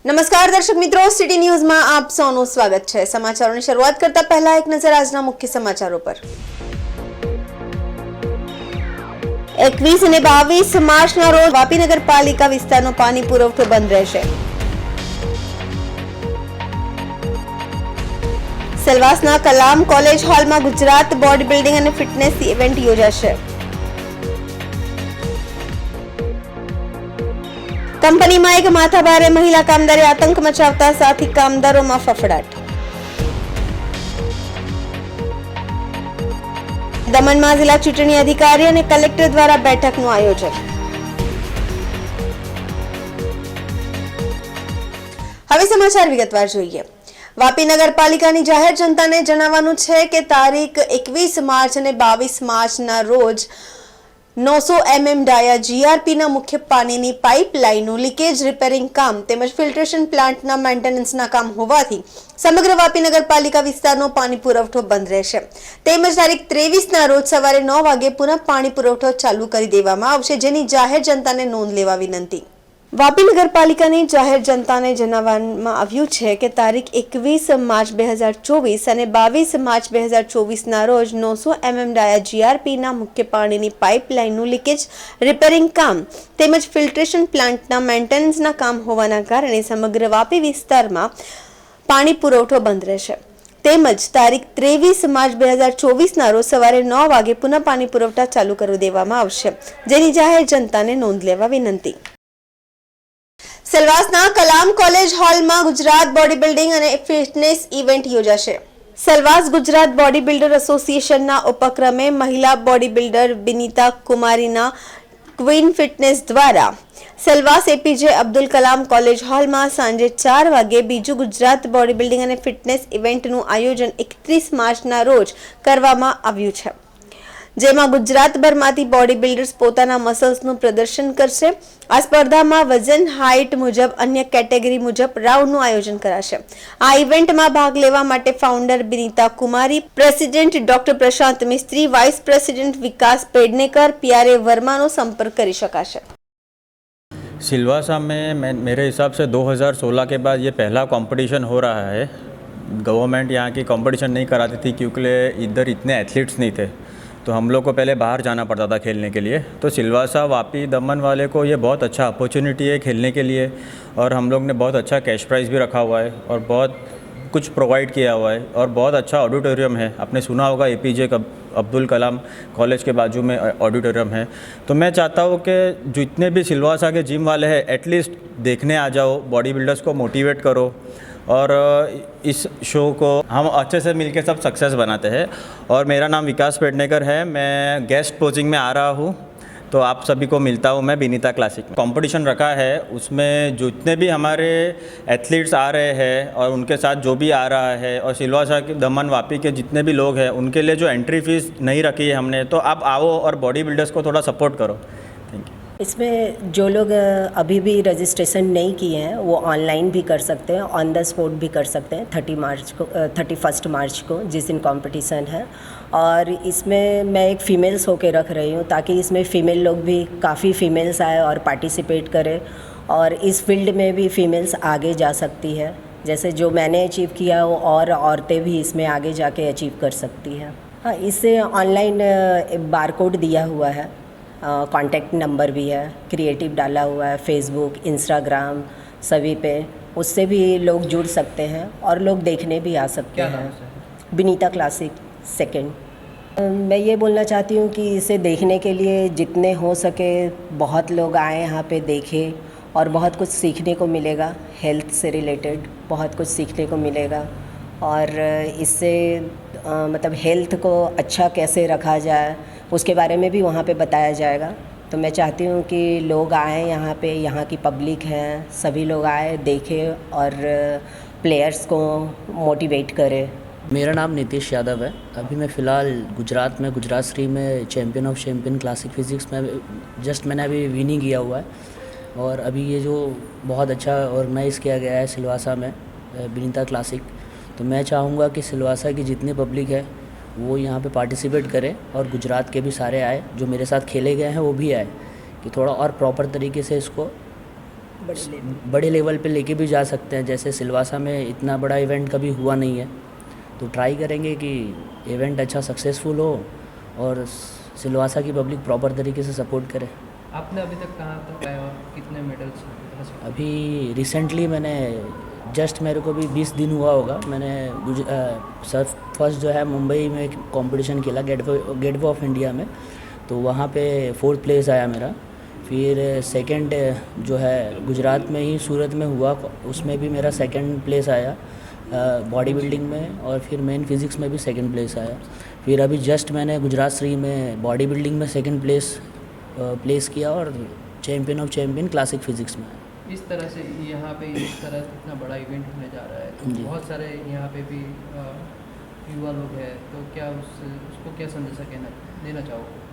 નમસ્કાર દર્શક મિત્રો, સિટી ન્યૂઝમાં આપ સૌનું સ્વાગત છે। સમાચારોની શરૂઆત કરતા પહેલા એક નજર આજના મુખ્ય સમાચારો પર। 21 અને 22 માર્ચના રોજ વાપી નગરપાલિકા વિસ્તારનો પાણી પુરવઠો બંધ રહેશે। સેલવાસના કલામ કોલેજ હોલમાં ગુજરાત બોડી બિલ્ડિંગ અને ફિટનેસ ઇવેન્ટ યોજાશે। કંપનીમાં એક માથાભારે મહિલા કામદારે આતંક મચાવતા સાથી કામદારોમાં ફફડાટ। દમણમાં જિલ્લા ચૂંટણી અધિકારી અને કલેક્ટર દ્વારા બેઠકનું આયોજન। હવે સમાચાર વિગતવાર જોઈએ। વાપી નગરપાલિકાની જાહેર જનતાને જણાવવાનું છે કે તારીખ 21 માર્ચ અને 22 માર્ચના રોજ 900 mm ડાયા જીઆરપીના મુખ્ય પાણીની પાઇપલાઇનનું લીકેજ રિપેરિંગ કામ તેમજ ફિલ્ટ્રેશન પ્લાન્ટના મેન્ટેનન્સના કામ હોવાથી સમગ્ર વાપી નગરપાલિકા વિસ્તારનો પાણી પુરવઠો બંધ રહેશે। તેમજ તારીખ 23ના રોજ સવારે 9 વાગે પુનઃ પાણી પુરવઠો ચાલુ કરી દેવામાં આવશે, જેની જાહેર જનતાને નોંધ લેવા વિનંતી। વાપી નગરપાલિકાની જાહેર જનતાને જણાવવામાં આવ્યું છે કે તારીખ 21 માર્ચ 2024 અને 22 માર્ચ 2024ના રોજ 900 mm ડાયા જીઆરપીના મુખ્ય પાણીની પાઇપલાઇનનું લીકેજ રિપેરિંગ કામ તેમજ ફિલ્ટ્રેશન પ્લાન્ટના મેન્ટેનન્સના કામ હોવાના કારણે સમગ્ર વાપી વિસ્તારમાં પાણી પુરવઠો બંધ રહેશે। તેમજ તારીખ 23 માર્ચ 2024ના રોજ સવારે 9 વાગે પુનઃ પાણી પુરવઠા ચાલુ કરી દેવામાં આવશે, જેની જાહેર જનતાને નોંધ લેવા વિનંતી। સેલવાસના કલામ કોલેજ હોલમાં ગુજરાત બોડી બિલ્ડિંગ અને ફિટનેસ ઇવેન્ટ યોજાશે। સેલવાસ ગુજરાત બોડી બિલ્ડર એસોસિએશનના ઉપક્રમે મહિલા બોડી બિલ્ડર બિનિતા કુમારીના ક્વીન ફિટનેસ દ્વારા સેલવાસ એપીજે અબ્દુલ કલામ કોલેજ હોલમાં સાંજે 4 વાગે બીજું ગુજરાત બોડી બિલ્ડિંગ અને ફિટનેસ ઇવેન્ટનું આયોજન 31 માર્ચના રોજ કરવામાં આવ્યું છે, જેમાં ગુજરાતભરમાંથી બોડી બિલ્ડર્સ પોતાના મસલ્સનું પ્રદર્શન કરશે। આ સ્પર્ધામાં વજન હાઇટ મુજબ અન્ય કેટેગરી મુજબ રાઉન્ડનું આયોજન કરાશે। આ ઇવેન્ટમાં ભાગ લેવા માટે ફાઉન્ડર બિનિતા કુમારી, પ્રેસિડેન્ટ ડોક્ટર પ્રશાંત મિસ્ત્રી, વાઇસ પ્રેસિडेंट विकास पेडनेकर, पीआरए वर्मा નો संपर्क કરી શકાશે। सिलवासा में मेरे हिसाब से 2016 के बाद ये पहला कंपटीशन हो रहा है। गवर्नमेंट यहाँ की कंपटीशन नहीं कराती थी क्योंकि इधर इतने एथलीट्स नहीं थे, तो हम लोग को पहले बाहर जाना पड़ता था खेलने के लिए। तो सिलवासा वापी दमन वाले को ये बहुत अच्छा अपॉर्चुनिटी है खेलने के लिए, और हम लोग ने बहुत अच्छा कैश प्राइज़ भी रखा हुआ है और बहुत कुछ प्रोवाइड किया हुआ है, और बहुत अच्छा ऑडिटोरियम है। आपने सुना होगा एपीजे अब्दुल कलाम कॉलेज के बाजू में ऑडिटोरियम है। तो मैं चाहता हूँ कि जितने भी सिलवासा के जिम वाले हैं एटलीस्ट देखने आ जाओ, बॉडी बिल्डर्स को मोटिवेट करो, और इस शो को हम अच्छे से मिलके सब सक्सेस बनाते हैं। और मेरा नाम विकास पेडनेकर है, मैं गेस्ट पोजिंग में आ रहा हूँ, तो आप सभी को मिलता हूँ मैं बिनीता क्लासिक। कंपटीशन रखा है, उसमें जितने भी हमारे एथलीट्स आ रहे हैं और उनके साथ जो भी आ रहा है, और सिलवासा के दमन वापी के जितने भी लोग हैं उनके लिए जो एंट्री फीस नहीं रखी है हमने, तो आप आओ और बॉडी बिल्डर्स को थोड़ा सपोर्ट करो। Thank you. इसमें जो लोग अभी भी रजिस्ट्रेशन नहीं किए हैं वो ऑनलाइन भी कर सकते हैं, ऑन द स्पॉट भी कर सकते हैं 31 मार्च को जिस दिन कंपटीशन है। और इसमें मैं एक फ़ीमेल्स होके रख रही हूँ ताकि इसमें फ़ीमेल लोग भी काफ़ी फ़ीमेल्स आए और पार्टिसिपेट करें, और इस फील्ड में भी फ़ीमेल्स आगे जा सकती है। जैसे जो मैंने अचीव किया वो और औरतें भी इसमें आगे जाके अचीव कर सकती हैं। हाँ, इससे ऑनलाइन बारकोड दिया हुआ है, कॉन्टैक्ट नंबर भी है, क्रिएटिव डाला हुआ है, फेसबुक, इंस्टाग्राम सभी पे, उससे भी लोग जुड़ सकते हैं और लोग देखने भी आ सकते हैं। Binita classic second. मैं ये बोलना चाहती हूँ कि इसे देखने के लिए जितने हो सके बहुत लोग आए यहाँ पे देखें, और बहुत कुछ सीखने को मिलेगा, हेल्थ से रिलेटेड बहुत कुछ सीखने को मिलेगा, और इससे मतलब हेल्थ को अच्छा कैसे रखा जाए उसके बारे में भी वहाँ पे बताया जाएगा। तो मैं चाहती हूँ कि लोग आएँ यहाँ पे, यहाँ की पब्लिक है, सभी लोग आए देखें और प्लेयर्स को मोटिवेट करें। मेरा नाम नीतीश यादव है। अभी मैं फ़िलहाल गुजरात में गुजरात श्री में champion of champion classic physics में मैंने अभी विनिंग किया हुआ है। और अभी ये जो बहुत अच्छा ऑर्गेनाइज़ किया गया है सिलवासा में बिनीता क्लासिक, तो मैं चाहूँगा कि सिलवासा की जितनी पब्लिक है वो यहाँ पे पार्टिसिपेट करें, और गुजरात के भी सारे आए, जो मेरे साथ खेले गए हैं वो भी आए, कि थोड़ा और प्रॉपर तरीके से इसको बड़े लेवल पे लेके भी जा सकते हैं। जैसे सिलवासा में इतना बड़ा इवेंट कभी हुआ नहीं है, तो ट्राई करेंगे कि इवेंट अच्छा सक्सेसफुल हो और सिलवासा की पब्लिक प्रॉपर तरीके से सपोर्ट करे। आपने अभी तक कहाँ तक आए और कितने मेडल्स? अभी रिसेंटली मैंने जस्ट मेरे को भी 20 दिन हुआ होगा, मैंने सर फर्स्ट जो है मुंबई में एक कंपटीशन खेला गेटवे ऑफ इंडिया में, तो वहाँ पे 4th प्लेस आया मेरा। फिर सेकंड जो है गुजरात में ही सूरत में हुआ, उसमें भी मेरा 2nd प्लेस आया बॉडी बिल्डिंग में, और फिर मेन फिज़िक्स में भी 2nd प्लेस आया। फिर अभी जस्ट मैंने गुजरात श्री में बॉडी बिल्डिंग में 2nd प्लेस किया और champion of champion classic physics में। इस तरह से यहाँ पे इस तरह इतना बड़ा इवेंट होने जा रहा है, तो जी। बहुत सारे यहाँ पे भी युवा लोग हैं, तो क्या उसको क्या संदेश देना चाहोगे?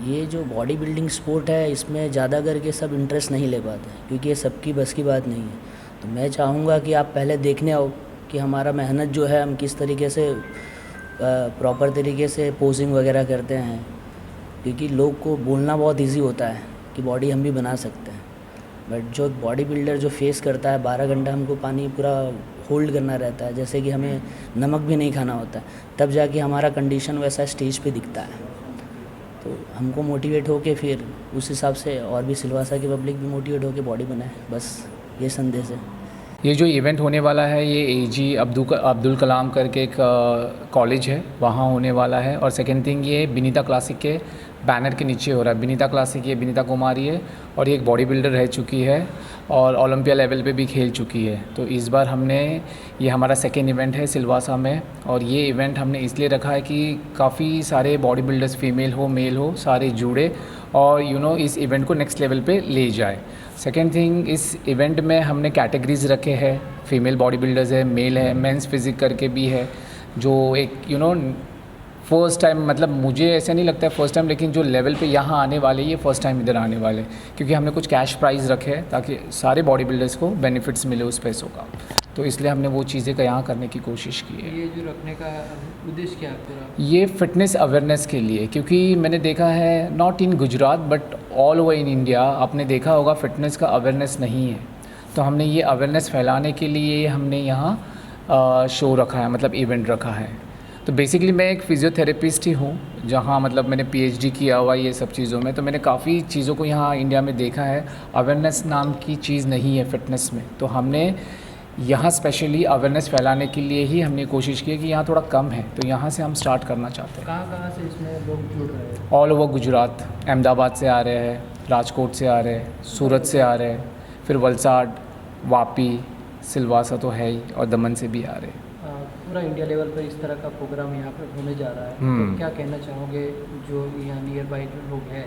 ये जो बॉडी बिल्डिंग स्पोर्ट है, इसमें ज़्यादा करके सब इंटरेस्ट नहीं ले पाते हैं, क्योंकि ये सबकी बस की बात नहीं है। तो मैं चाहूँगा कि आप पहले देखने आओ कि हमारा मेहनत जो है, हम किस तरीके से प्रॉपर तरीके से पोजिंग वगैरह करते हैं, क्योंकि लोग को बोलना बहुत इजी होता है कि बॉडी हम भी बना सकते हैं, बट जो बॉडी बिल्डर जो फेस करता है 12 घंटा हमको पानी पूरा होल्ड करना रहता है, जैसे कि हमें नमक भी नहीं खाना होता है, तब जाके हमारा कंडीशन वैसा स्टेज पे दिखता है। तो हमको मोटिवेट होके फिर उस हिसाब से और भी सिलवासा की पब्लिक भी मोटिवेट होके बॉडी बनाए, बस ये संदेश है। ये जो इवेंट होने वाला है ये एजी अब्दुल कलाम करके एक कॉलेज है, वहाँ होने वाला है। और सेकेंड थिंग, ये बिनीता क्लासिक के बैनर के नीचे हो रहा है। बिनीता क्लासिक, ये बिनीता कुमारी है और ये एक बॉडी बिल्डर रह चुकी है और ओलंपिया लेवल पे भी खेल चुकी है। तो इस बार हमने, ये हमारा 2nd इवेंट है सिलवासा में, और ये इवेंट हमने इसलिए रखा है कि काफ़ी सारे बॉडी बिल्डर्स, फीमेल हो मेल हो, सारे जुड़े और इस इवेंट को नेक्स्ट लेवल पे ले जाए। सेकेंड थिंग, इस इवेंट में हमने कैटेगरीज रखे हैं, फीमेल बॉडी बिल्डर्स है, मेल है, मेंस फिजिक करके भी है, जो एक फर्स्ट टाइम, मतलब मुझे ऐसा नहीं लगता है फर्स्ट टाइम, लेकिन जो लेवल पे यहाँ आने वाले, ये फर्स्ट टाइम इधर आने वाले, क्योंकि हमने कुछ कैश प्राइज़ रखे हैं ताकि सारे बॉडी बिल्डर्स को बेनिफिट्स मिले उस पैसों का। तो इसलिए हमने वो चीज़ें का यहाँ करने की कोशिश की है। ये जो रखने का उद्देश्य क्या है पूरा? ये फिटनेस अवेयरनेस के लिए, क्योंकि मैंने देखा है not in Gujarat but all over in India, आपने देखा होगा फिटनेस का अवेयरनेस नहीं है। तो हमने ये अवेयरनेस फैलाने के लिए हमने यहाँ शो रखा है, मतलब इवेंट रखा है। तो बेसिकली मैं एक फिज़ियोथेरेपिस्ट ही हूँ, जहाँ मतलब मैंने PhD किया हुआ ये सब चीज़ों में, तो मैंने काफ़ी चीज़ों को यहाँ इंडिया में देखा है। अवेयरनेस नाम की चीज़ नहीं है फिटनेस में, तो हमने यहाँ स्पेशली अवेयरनेस फैलाने के लिए ही हमने कोशिश की है कि यहाँ थोड़ा कम है, तो यहाँ से हम स्टार्ट करना चाहते हैं। कहाँ से इसमें लोग जुड़ रहे हैं? ऑल ओवर गुजरात, अहमदाबाद से आ रहे हैं, राजकोट से आ रहे हैं, सूरत से आ रहे हैं, फिर वलसाड, वापी, सिलवासा तो है ही, और दमन से भी आ रहे हैं। पूरा इंडिया लेवल पर इस तरह का प्रोग्राम यहाँ पर होने जा रहा है, तो क्या कहना चाहोगे जो यहाँ नियर बाई लोग हैं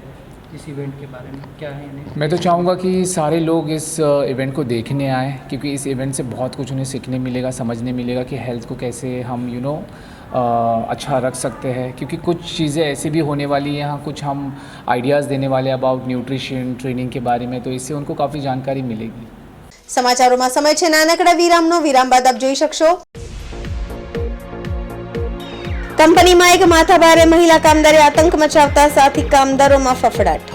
इस इवेंट के बारे में, क्या है इन्हें? मैं तो चाहूँगा कि सारे लोग इस इवेंट को देखने आए, क्योंकि इस इवेंट से बहुत कुछ उन्हें सीखने मिलेगा, समझने मिलेगा कि हेल्थ को कैसे हम अच्छा रख सकते हैं। क्योंकि कुछ चीज़ें ऐसी भी होने वाली हैं यहाँ, कुछ हम आइडियाज़ देने वाले अबाउट न्यूट्रिशन ट्रेनिंग के बारे में, तो इससे उनको काफ़ी जानकारी मिलेगी। સમાચારોમાં સમય છે નાનકડા વિરામનો। વિરામ બાદ આપ જોઈ શકશો કંપનીમાં એક માથાભારે મહિલા કામદારે આતંક મચાવતા સાથી કામદારોમાં ફફડાટ।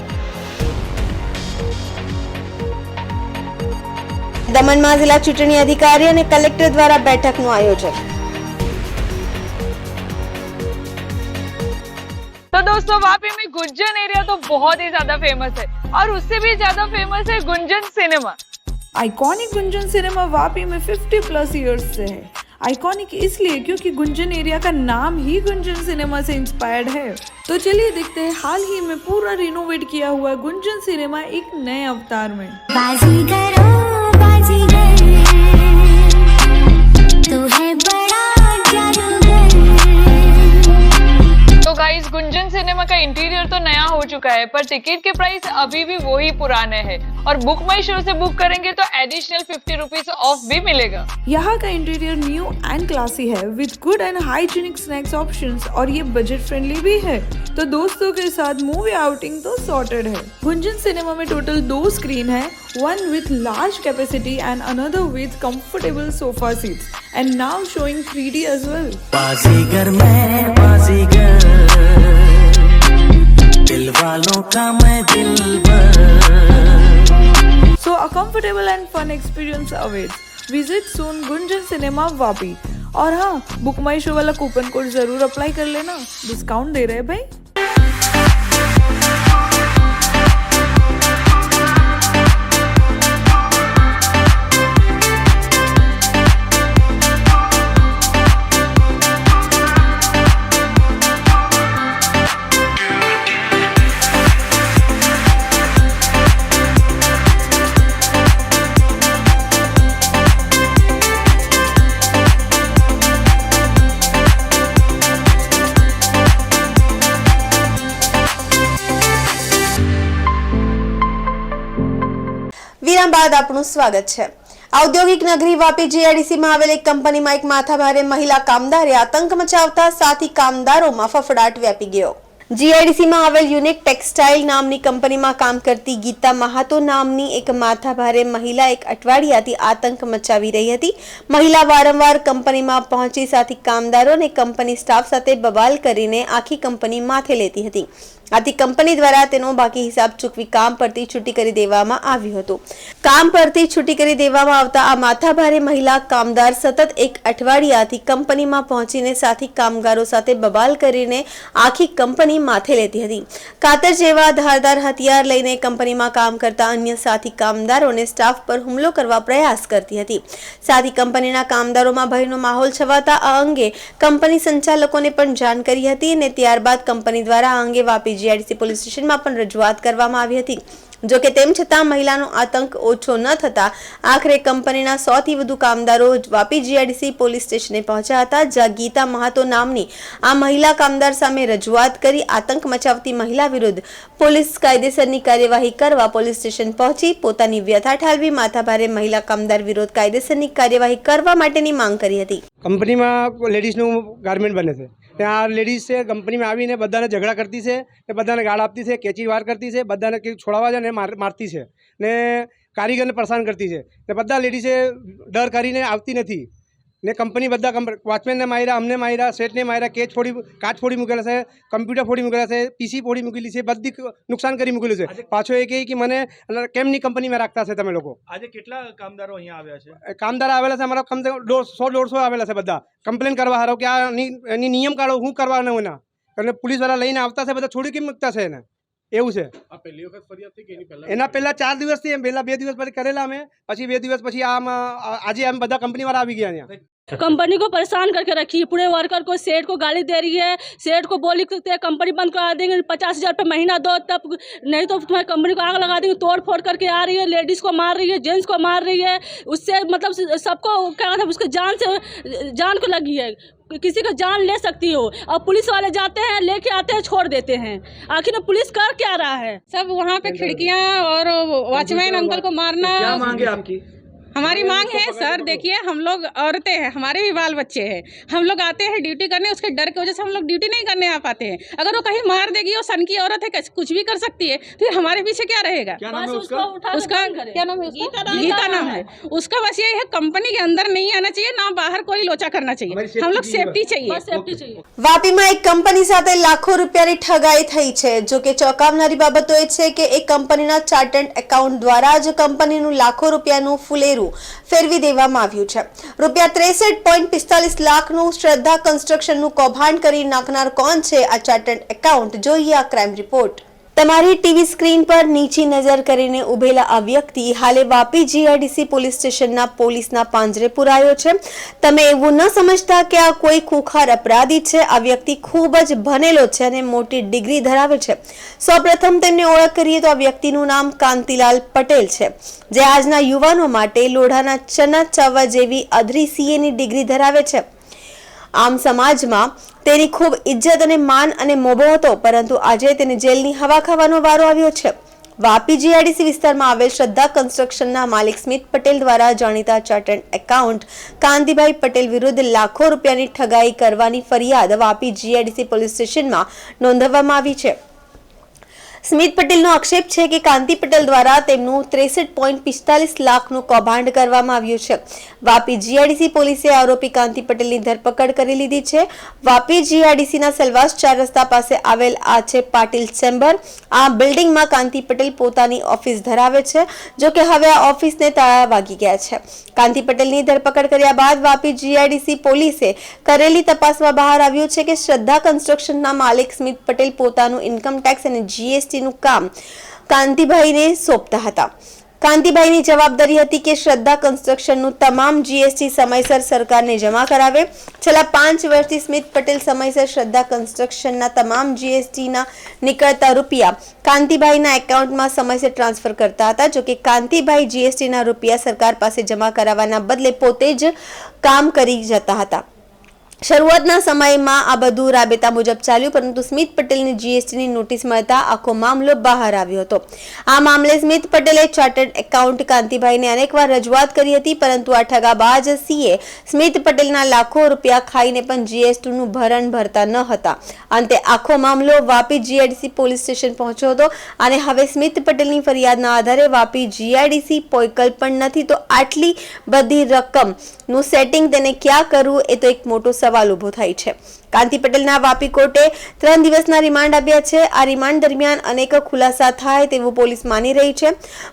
દમણમાં જિલ્લા ચૂંટણી અધિકારી અને કલેક્ટર દ્વારા બેઠકનું આયોજન। तो दोस्तों, वापी में गुंजन एरिया तो बहुत ही ज्यादा फेमस है, और उससे भी ज्यादा फेमस है Gunjan cinema. Iconic Gunjan cinema Vapi में 50+ इयर्स से है। आइकॉनिक इसलिए क्योंकि गुंजन एरिया का नाम ही गुंजन सिनेमा से इंस्पायर्ड है। तो चलिए देखते हैं हाल ही में पूरा रिनोवेट किया हुआ गुंजन सिनेमा एक नए अवतार में। बाजीगर तू है बड़ा जादूगर। तो गाइस, गुंजन सिनेमा का इंटीरियर तो नया हो चुका है, पर टिकट के प्राइस अभी भी वही पुराने हैं, और बुक माई शो से बुक करेंगे तो एडिशनल 50 रुपीज ऑफ भी मिलेगा। यहाँ का इंटीरियर न्यू एंड क्लासी है with good and hygienic snacks options, और ये बजट फ्रेंडली भी है। तो दोस्तों के साथ मूवी आउटिंग तो सॉर्टेड है। गुंजन सिनेमा में टोटल 2 स्क्रीन है, one with large capacity and another with comfortable sofa seats, and now showing 3D as well. बाजीगर मैं बाजीगर, दिल वालों का मैं दिलबर। So a comfortable and fun experience awaits. Visit soon Gunjan cinema Vapi. और हाँ, बुक माई शो वाला कूपन कोड जरूर अप्लाई कर लेना, डिस्काउंट दे रहे हैं भाई. વિરામ બાદ આપનું સ્વાગત છે. ઔદ્યોગિક નગરી વાપી જીઆઈડીસીમાં આવેલ એક કંપનીમાં એક માથાભારે મહિલા કામદારે આતંક મચાવતા સાથી કામદારોમાં ફફડાટ વ્યાપી ગયો. જીઆઈડીસીમાં આવેલ યુનિક ટેક્સટાઇલ નામની કંપનીમાં કામ કરતી ગીતા મહાતો નામની એક માથાભારે મહિલા એક અઠવાડિયાથી આતંક મચાવી રહી હતી. મહિલા વારંવાર કંપનીમાં પહોંચી સાથી કામદારો અને કંપની સ્ટાફ સાથે બવાલ કરીને આખી કંપની માથે લેતી હતી. આથી કંપની દ્વારા તેનો બાકી હિસાબ ચૂકવી કામ પરથી છૂટી કરી દેવામાં આવ્યું હતું. કામ પરથી છૂટી કરી દેવામાં આવતા આ માથાભારે મહિલા કામદાર સતત એક અઠવાડિયાથી કંપનીમાં પહોંચીને સાથી કામગારો સાથે બબાલ કરીને આખી કંપની માથે લેતી હતી. કાતર જેવા ધારદાર હથિયાર લઈને કંપનીમાં કામ કરતા અન્ય સાથી કામદારોને સ્ટાફ પર હુમલો કરવા પ્રયાસ કરતી હતી. સાથી કંપનીના કામદારોમાં ભયનો માહોલ છવાતા આ અંગે કંપની સંચાલકોને પણ જાણ કરી હતી અને ત્યારબાદ કંપની દ્વારા આ અંગે વાપી જીઆઈડીસી પોલીસ સ્ટેશનમાં પણ રજૂઆત કરવામાં આવી હતી. જો કે તેમ છતાં મહિલાનો આતંક ઓછો ન થતા આખરે કંપનીના 100 થી વધુ કામદારો વાપી જીઆઈડીસી પોલીસ સ્ટેશને પહોંચ્યા હતા, જ્યાં ગીતા મહાતો નામની આ મહિલા કામદાર સામે રજૂઆત કરી આતંક મચાવતી મહિલા વિરુદ્ધ પોલીસ કાયદેસરની કાર્યવાહી કરવા પોલીસ સ્ટેશન પહોંચી પોતાની વ્યથા ઠાલવી માથાભારે મહિલા કામદાર વિરુદ્ધ કાયદેસરની કાર્યવાહી કરવા માટેની માંગ કરી હતી. કંપનીમાં લેડીઝનું ગાર્મેન્ટ બને છે, ત્યાં લેડીઝ છે કંપનીમાં આવીને બધાને ઝઘડા કરતી છે ને બધાને ગાળ આપતી છે, કેચી વાર કરતી છે, બધાને છોડાવવા જાય ને મારતી છે ને કારીગરને પરેશાન કરતી છે ને બધા લેડીઝે ડર કરીને આવતી નથી ને કંપની બધા વોચમેનને માર્યા, અમને માર્યા, શેઠને માર્યા, કાચ ફોડી મૂકેલા છે, કમ્પ્યુટર ફોડી મૂકેલા છે, પીસી ફોડી મૂકેલી છે, બધી નુકસાન કરી મૂકેલું છે. પાછો એ કહે કે મને કેમની કંપનીમાં રાખતા છે તમે લોકો. આજે કેટલા કામદારો અહીંયા આવ્યા છે? કામદાર આવેલા છે અમારા કમ 100-150 આવેલા છે, બધા કમ્પ્લેન કરવા હારો કે આ એની નિયમ કાઢો, શું કરવાના એના અને પોલીસવાળા લઈને આવતા છે, બધા છોડી કેમ મૂકતા છે એને, એવું છે. આ પહેલી વખત ફરિયાદ થઈ કે એની પહેલા? એના પહેલા 4 દિવસથી પહેલા 2 દિવસ પછી કરેલા અમે, પછી 2 દિવસ પછી આજે અમે બધા કંપનીવાળા આવી ગયા અહીંયા. कंपनी को परेशान करके रखी है, पूरे वर्कर को, सेठ को गाली दे रही है, सेठ को बोली कि कंपनी बंद करा देंगे, 50,000 रुपये महीना दो तब नहीं तो तुम्हारी कंपनी को आग लगा देंगे. तोड़ फोड़ करके आ रही है, लेडीज़ को मार रही है, जेंट्स को मार रही है, उससे मतलब सबको क्या कहते हैं, उसके जान को लगी है, किसी का जान ले सकती हो. और पुलिस वाले जाते हैं, लेके आते हैं, छोड़ देते हैं. आखिर में पुलिस कर क्या रहा है? सब वहाँ पे खिड़कियाँ और वॉचमैन अंकल को मारना. क्या मांगे आपकी? हमारी मांग है सर, देखिए हम लोग औरतें हैं, हमारे भी बाल बच्चे हैं, हम लोग आते हैं ड्यूटी करने, उसके डर की वजह से हम लोग ड्यूटी नहीं करने आ पाते हैं. अगर वो कहीं मार देगी, वो सन की औरत है, कुछ भी कर सकती है, फिर हमारे पीछे क्या रहेगा? क्या नाम है उसका? उसका क्या नाम है? गीता नाम है उसका. बस यही है, कंपनी के अंदर नहीं आना चाहिए, ना बाहर कोई लोचा करना चाहिए. हम लोग सेफ्टी चाहिए. વાપીમાં એક કંપની સાથે લાખો રૂપિયાની ઠગાઈ થઈ છે. જો કે ચોંકાવનારી બાબતો એ છે કે એક કંપનીના ચાર્ટર્ડ એકાઉન્ટ દ્વારા જ કંપનીનું લાખો રૂપિયાનું ફુલેરું ફેરવી દેવામાં આવ્યું છે. રૂપિયા 63.45 લાખનું શ્રદ્ધા કન્સ્ટ્રક્શનનું કૌભાંડ કરી નાખનાર કોણ છે આ ચાર્ટર્ડ એકાઉન્ટ? જોઈએ આ ક્રાઇમ રિપોર્ટ. તમારી ટીવી સ્ક્રીન પર નીચી નજર કરીને ઉભેલા આ વ્યક્તિ હાલે વાપી જીઆઈડીસી પોલીસ સ્ટેશનના પોલીસના પાંજરે પુરાયો છે. તમે એવું ન સમજતા કે આ કોઈ ખુખાર અપરાધી છે. આ વ્યક્તિ ખૂબ જ ભણેલો છે અને મોટી ડિગ્રી ધરાવે છે. સૌપ્રથમ તેમને ઓળખ કરીએ તો આ વ્યક્તિનું નામ કાંતિલાલ પટેલ છે, જે આજના યુવાનો માટે લોઢાના ચના ચાવવા જેવી અધરી સીએની ડિગ્રી ધરાવે છે. આમ સમાજમાં તેની ખૂબ ઇજ્જત અને માન અને મોભો હતો, પરંતુ આજે તેને જેલની હવા ખાવાનો વારો આવ્યો છે. વાપી જીઆઈડીસી વિસ્તારમાં આવેલ શ્રદ્ધા કન્સ્ટ્રક્શનના માલિક સ્મિત પટેલ દ્વારા જાણીતા ચાર્ટર્ડ એકાઉન્ટ કાંતિભાઈ પટેલ વિરુદ્ધ લાખો રૂપિયાની ઠગાઈ કરવાની ફરિયાદ વાપી જીઆઈડીસી પોલીસ સ્ટેશનમાં નોંધાવવામાં આવી છે. સ્મિત પટેલનો આક્ષેપ છે કે કાંતિ પટેલ દ્વારા તેમનું 63.45 લાખનું કૌભાંડ કરવામાં આવ્યું છે. વાપી જીઆઈડીસી પોલીસે આરોપી કાંતિ પટેલની ધરપકડ કરી લીધી છે. વાપી જીઆઈડીસીના સેલવાસ 4 રસ્તા પાસે આવેલ આ છે પાટીલ ચેમ્બર. આ બિલ્ડિંગમાં કાંતિ પટેલ પોતાની ઓફિસ ધરાવે છે. જો કે હવે આ ઓફિસને તાળા વાગી ગયા છે. કાંતિ પટેલની ધરપકડ કર્યા બાદ વાપી જીઆઈડીસી પોલીસે કરેલી તપાસમાં બહાર આવ્યું છે કે શ્રદ્ધા કન્સ્ટ્રક્શનના માલિક સ્મિત પટેલ પોતાનું ઇન્કમ ટેક્સ અને જીએસટીનું કામ કાંતિભાઈને સોંપતા હતા. કાંતિભાઈની જવાબદારી હતી કે શ્રદ્ધા કન્સ્ટ્રક્શનનું તમામ જીએસટી સમયસર સરકારને જમા કરાવે. છેલ્લા 5 વર્ષથી સ્મિત પટેલ સમયસર શ્રદ્ધા કન્સ્ટ્રક્શનના તમામ જીએસટીના નીકળતા રૂપિયા કાંતિભાઈના એકાઉન્ટમાં સમયસર ટ્રાન્સફર કરતા હતા. જોકે કાંતિભાઈ જીએસટીના રૂપિયા સરકાર પાસે જમા કરાવવાના બદલે પોતે જ કામ કરી જતા હતા. શરૂઆતના સમયમાં આ બધું રાબેતા મુજબ ચાલ્યું, પરંતુ સ્મિત પટેલની જીએસટીની નોટિસ મળતા આખો મામલો બહાર આવ્યો હતો. આ મામલે સ્મિત પટેલે ચાર્ટર્ડ એકાઉન્ટ કાંતિભાઈને અનેકવાર રજૂઆત કરી હતી, પરંતુ આ ઠગાબાજ સીએ સ્મિત પટેલના લાખો રૂપિયા ખાઈને પણ જીએસટીનું ભરણ ભરતા ન હતા. અંતે આખો મામલો વાપી જીઆઈડીસી પોલીસ સ્ટેશન પહોંચ્યો હતો અને હવે સ્મિત પટેલની ફરિયાદના આધારે વાપી જીઆઈડીસી પોઈકલ પણ નથી, તો આટલી બધી રકમનું સેટિંગ તેને ક્યાં કરવું એ તો એક મોટો સવાલ ઉભો થાય છે. કાંતિ પટેલના વાપી કોર્ટે 3 દિવસના રિમાન્ડ આપ્યા છે. આ રિમાન્ડ દરમિયાન અનેક ખુલાસા થાય તેવું પોલીસ માની રહી છે.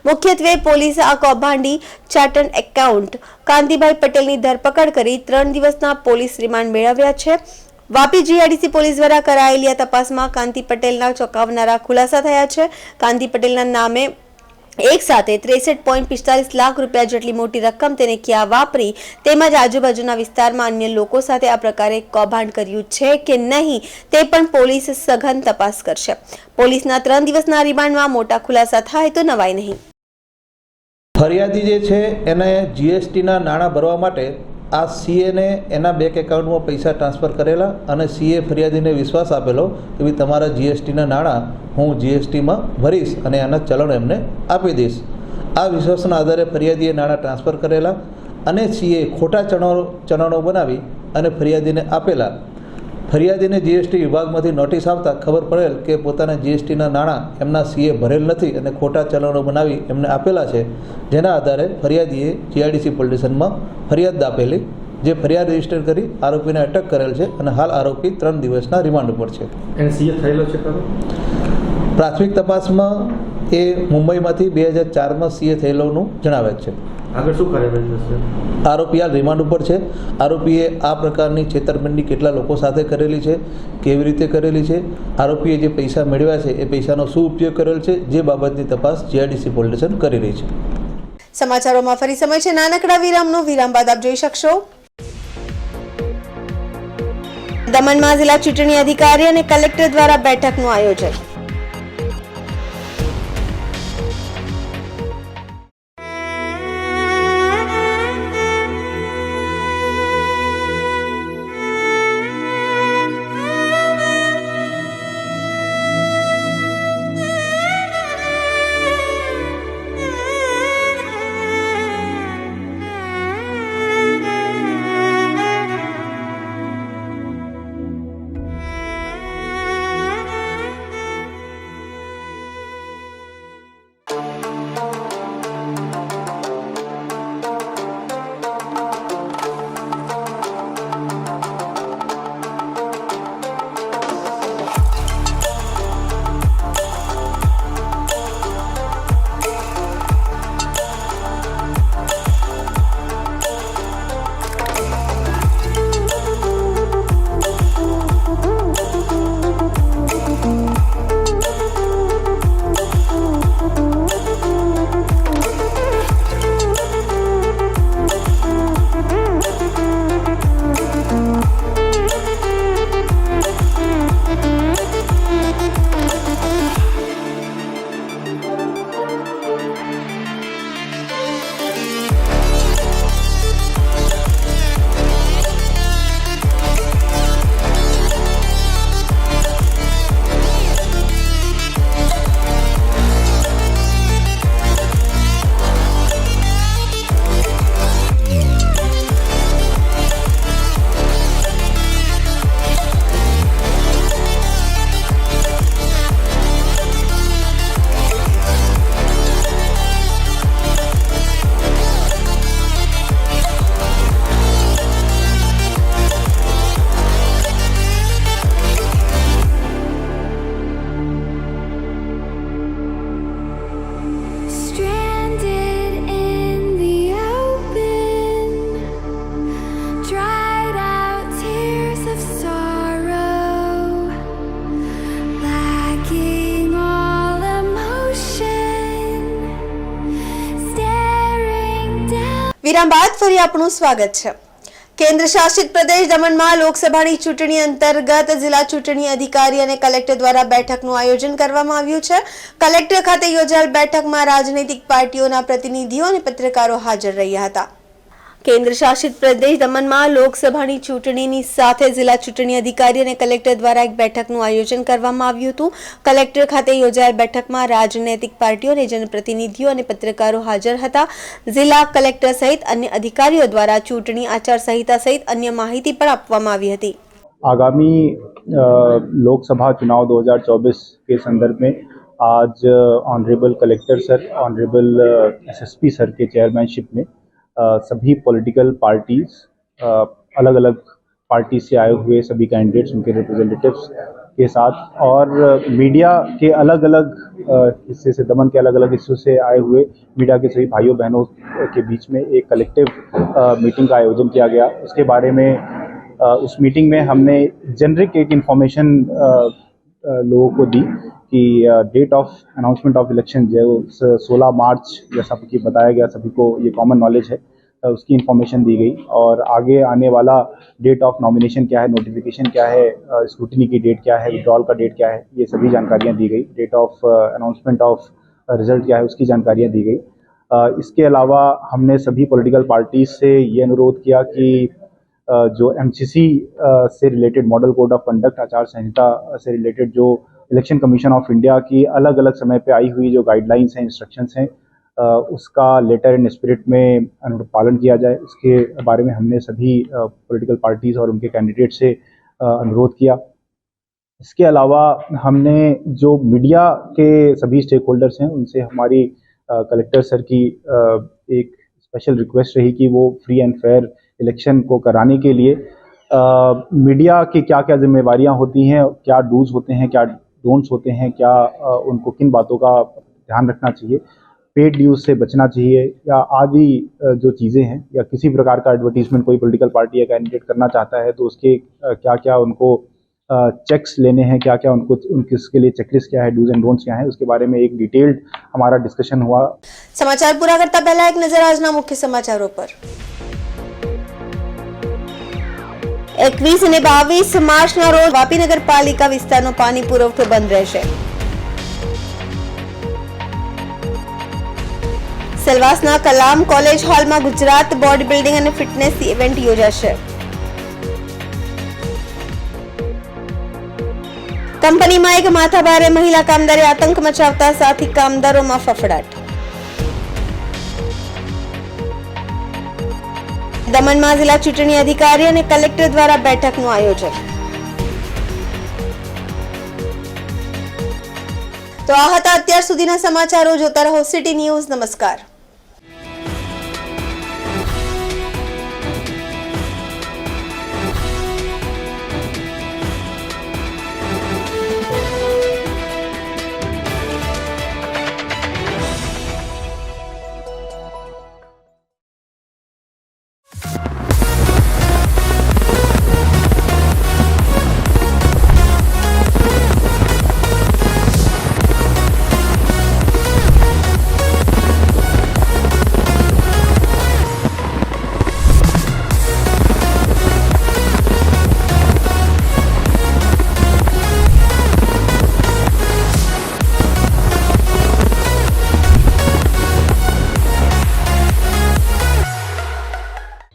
મુખ્યત્વે પોલીસ આ કૌભાંડી ચાર્ટર્ડ એકાઉન્ટ કાંતિભાઈ પટેલની ધરપકડ કરી 3 દિવસના પોલીસ રિમાન્ડ મેળવ્યા છે. વાપી જીઆઈડીસી પોલીસ દ્વારા કરાયેલી આ તપાસમાં કાંતિ પટેલના ચોંકાવનારા ખુલાસા થયા છે. કાંતિ પટેલના નામે એક સાથે 63.45 લાખ રૂપિયા જેટલી મોટી રકમ તેને ક્યાં વાપરી, તેમજ આજુબાજુના વિસ્તારમાં અન્ય લોકો સાથે આ પ્રકારે કૌભાંડ કર્યું છે કે નહીં તે પણ પોલીસ સઘન તપાસ કરશે. પોલીસના 3 દિવસના રિમાન્ડમાં મોટા ખુલાસા થાય તો નવાઈ નહીં. ફરિયાદી જે છે એને જીએસટીના નાણાં ભરવા માટે આ સીએને એના બેંક એકાઉન્ટમાં પૈસા ટ્રાન્સફર કરેલા અને સીએ ફરિયાદીને વિશ્વાસ આપેલો કે ભાઈ તમારા જીએસટીના નાણાં હું જીએસટીમાં ભરીશ અને એના ચલણ એમને આપી દઈશ. આ વિશ્વાસના આધારે ફરિયાદીએ નાણાં ટ્રાન્સફર કરેલા અને સીએ ખોટા ચલણો બનાવી અને ફરિયાદીને આપેલા. ફરિયાદીને જીએસટી વિભાગમાંથી નોટિસ આવતા ખબર પડેલ કે પોતાના જીએસટીના નાણાં એમના સીએ ભરેલ નથી અને ખોટા ચલણો બનાવી એમને આપેલા છે. જેના આધારે ફરિયાદીએ જીઆઈડીસી પોલીસ સ્ટેશનમાં ફરિયાદ આપેલી, જે ફરિયાદ રજીસ્ટર કરી આરોપીને અટક કરેલ છે અને હાલ આરોપી 3 દિવસના રિમાન્ડ ઉપર છે. સીએ થયેલો છે પ્રાથમિક તપાસમાં એ મુંબઈમાંથી 2004માં સીએ થયેલોનું જણાવે છે. આગળ શું કાર્યવાહી થશે? આરોપી હાલ રિમાન્ડ ઉપર છે. આરોપીએ આ પ્રકારની છેતરપિંડી કેટલા લોકો સાથે કરેલી છે, કેવી રીતે કરેલી છે, આરોપીએ જે પૈસા મેળવ્યા છે એ પૈસાનો શું ઉપયોગ કરેલ છે, જે બાબતની તપાસ જીઆઈડીસી પોલીસ સ્ટેશન કરી રહી છે. સમાચારોમાં ફરી સમય છે નાનકડા વિરામનો. વિરામ બાદ આપ જોઈ શકશો દમણમાં જિલ્લા ચૂંટણી અધિકારી અને કલેક્ટર દ્વારા બેઠકનું આયોજન. વિરામ બાદ ફરી આપનું સ્વાગત છે. કેન્દ્ર શાસિત પ્રદેશ દમણમાં લોકસભાની ચૂંટણી અંતર્ગત જિલ્લા ચૂંટણી અધિકારી અને કલેક્ટર દ્વારા બેઠકનું આયોજન કરવામાં આવ્યું છે. કલેક્ટર ખાતે યોજાયેલ બેઠકમાં રાજનૈતિક પાર્ટીઓના પ્રતિનિધિઓ અને પત્રકારો હાજર રહ્યા હતા. કેન્દ્ર શાસિત પ્રદેશ દમણમાં લોકસભાની ચૂંટણીની સાથે જિલ્લા ચૂંટણી અધિકારી અને કલેક્ટર દ્વારા એક બેઠકનું આયોજન કરવામાં આવ્યું હતું. કલેક્ટર ખાતે યોજાયેલ બેઠકમાં રાજનૈતિક પાર્ટીઓ અને જનપ્રતિનિધિઓ અને પત્રકારો હાજર હતા. જિલ્લા કલેક્ટર સહિત અન્ય અધિકારીઓ દ્વારા ચૂંટણી આચારસંહિતા સહિત અન્ય માહિતી પણ આપવામાં આવી હતી. आगामी लोकसभा चुनाव 2024 के संदर्भ में आज honourable collector sir, honourable SSP sir के चेयरमैनशिप में सभी पॉलिटिकल पार्टीज, अलग अलग पार्टी से आए हुए सभी कैंडिडेट्स, उनके रिप्रेजेंटेटिव्स के साथ और मीडिया के अलग अलग हिस्से से, दमन के अलग अलग हिस्सों से आए हुए मीडिया के सभी भाइयों बहनों के बीच में एक कलेक्टिव मीटिंग का आयोजन किया गया. उसके बारे में उस मीटिंग में हमने जेनरिक एक इन्फॉर्मेशन लोगों को दी कि date of announcement of election जो 16 मार्च जैसा कि बताया गया, सभी को ये कॉमन नॉलेज है, उसकी इन्फॉर्मेशन दी गई. और आगे आने वाला डेट ऑफ नॉमिनेशन क्या है, नोटिफिकेशन क्या है, स्क्रूटिनी की डेट क्या है, विड्रॉल का डेट क्या है, ये सभी जानकारियाँ दी गई. Date of announcement of result क्या है, उसकी जानकारियाँ दी गई. इसके अलावा हमने सभी पॉलिटिकल पार्टीज से ये अनुरोध किया कि जो एमसीसी से related, model code of conduct, आचार संहिता से रिलेटेड जो इलेक्शन कमीशन ऑफ इंडिया की अलग अलग समय पे आई हुई जो गाइडलाइंस हैं, इंस्ट्रक्शंस हैं, उसका लेटर एंड स्पिरिट में पालन किया जाए. उसके बारे में हमने सभी पॉलिटिकल पार्टीज़ और उनके कैंडिडेट से अनुरोध किया. इसके अलावा हमने जो मीडिया के सभी स्टेक होल्डर्स हैं, उनसे हमारी कलेक्टर सर की एक स्पेशल रिक्वेस्ट रही कि वो फ्री एंड फेयर इलेक्शन को कराने के लिए मीडिया की क्या क्या जिम्मेवारियां होती हैं, क्या डूज होते हैं, क्या डोंट्स होते हैं, क्या उनको किन बातों का ध्यान रखना चाहिए, पेड न्यूज़ से बचना चाहिए या आदि जो चीज़ें हैं, या किसी प्रकार का एडवर्टीजमेंट कोई पॉलिटिकल पार्टी या कैंडिडेट करना चाहता है तो उसके क्या क्या उनको चेक्स लेने हैं, क्या क्या उनको उनके लिए चेकलिस्ट क्या है, डूज एंड डोंट्स क्या है, उसके बारे में एक डिटेल्ड हमारा डिस्कशन हुआ. समाचार पूरा करता पहला एक नजर આજના મુખ્ય સમાચારો પર. 21 અને 22 માર્ચના રોજ વાપી નગરપાલિકા વિસ્તારનો પાણી પુરવઠો બંધ રહેશે. સેલવાસના કલામ કોલેજ હોલમાં ગુજરાત બોડી બિલ્ડિંગ અને ફિટનેસ ઇવેન્ટ યોજાશે. કંપનીમાં એક માથાભારે મહિલા કામદારે આતંક મચાવતા સાથી કામદારોમાં ફફડાટ. દમણમાં જિલ્લા ચૂંટણી અધિકારી અને કલેક્ટર દ્વારા બેઠકનું આયોજન. તો આ હતા અત્યાર સુધીના સમાચારો. જોતા રહો સિટી ન્યૂઝ. નમસ્કાર.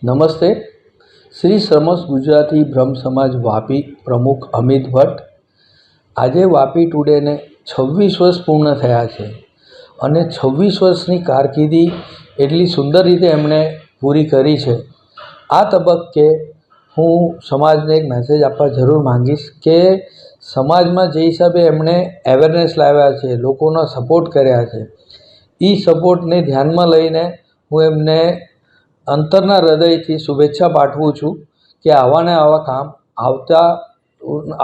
નમસ્તે. શ્રી સમસ્ત ગુજરાતી બ્રહ્મ સમાજ વાપી પ્રમુખ અમિત ભટ્ટ. આજે વાપી ટુડેને 26 વર્ષ પૂર્ણ થયા છે અને 26 વર્ષની કારકિર્દી એટલી સુંદર રીતે એમણે પૂરી કરી છે. આ તબક્કે હું સમાજને એક મેસેજ આપવા જરૂર માંગીશ કે સમાજમાં જે હિસાબે એમણે અવેરનેસ લાવ્યા છે, લોકોનો સપોર્ટ કર્યા છે, એ સપોર્ટને ધ્યાનમાં લઈને હું એમને અંતરના હૃદયથી શુભેચ્છા પાઠવું છું કે આવા ને આવા કામ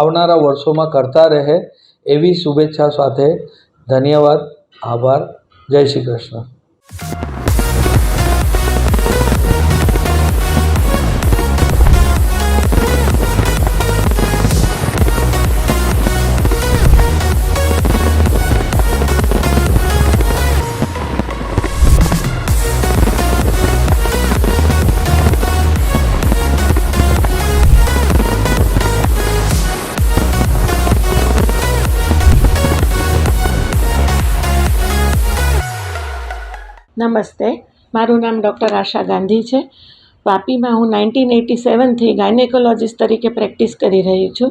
આવનારા વર્ષોમાં કરતા રહે, એવી શુભેચ્છા સાથે ધન્યવાદ, આભાર, જય શ્રી કૃષ્ણ. નમસ્તે, મારું નામ ડૉક્ટર આશા ગાંધી છે. વાપીમાં હું 1987થી ગાયનેકોલોજીસ્ટ તરીકે પ્રેક્ટિસ કરી રહી છું.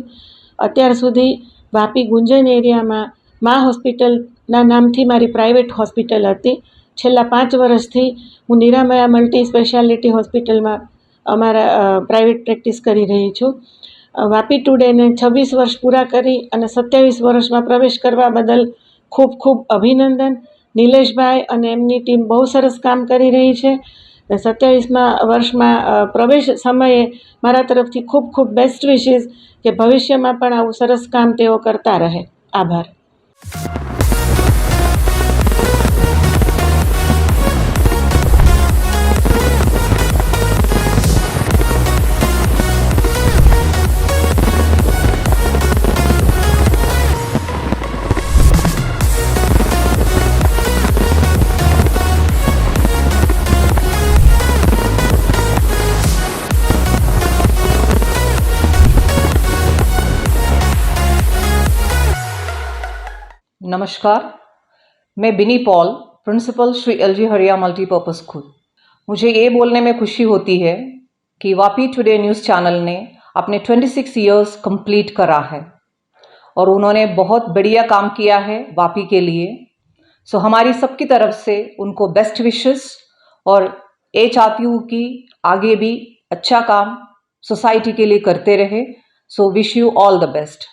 અત્યાર સુધી વાપી ગુંજન એરિયામાં મા હોસ્પિટલના નામથી મારી પ્રાઇવેટ હોસ્પિટલ હતી. છેલ્લા 5 વર્ષથી હું નિરામયા મલ્ટી સ્પેશિયાલિટી હોસ્પિટલમાં અમારા પ્રાઇવેટ પ્રેક્ટિસ કરી રહી છું. વાપી ટુડેને 26 વર્ષ પૂરા કરી અને 27 વર્ષમાં પ્રવેશ કરવા બદલ ખૂબ ખૂબ અભિનંદન. નિલેશભાઈ અને એમની ટીમ બહુ સરસ કામ કરી રહી છે. 27મા વર્ષમાં પ્રવેશ સમયે મારા તરફથી ખૂબ ખૂબ બેસ્ટ વિશીસ કે ભવિષ્યમાં પણ આવું સરસ કામ તેઓ કરતા રહે. આભાર. नमस्कार, मैं बिनी पॉल, प्रिंसिपल श्री एलजी हरिया मल्टीपर्पज़ स्कूल. मुझे ये बोलने में खुशी होती है कि वापी टुडे न्यूज़ चैनल ने अपने 26 ईयर्स कंप्लीट करा है और उन्होंने बहुत बढ़िया काम किया है वापी के लिए. सो हमारी सबकी तरफ से उनको बेस्ट विशेस और ये चाहती हूँ कि आगे भी अच्छा काम सोसाइटी के लिए करते रहे. So wish you all the best.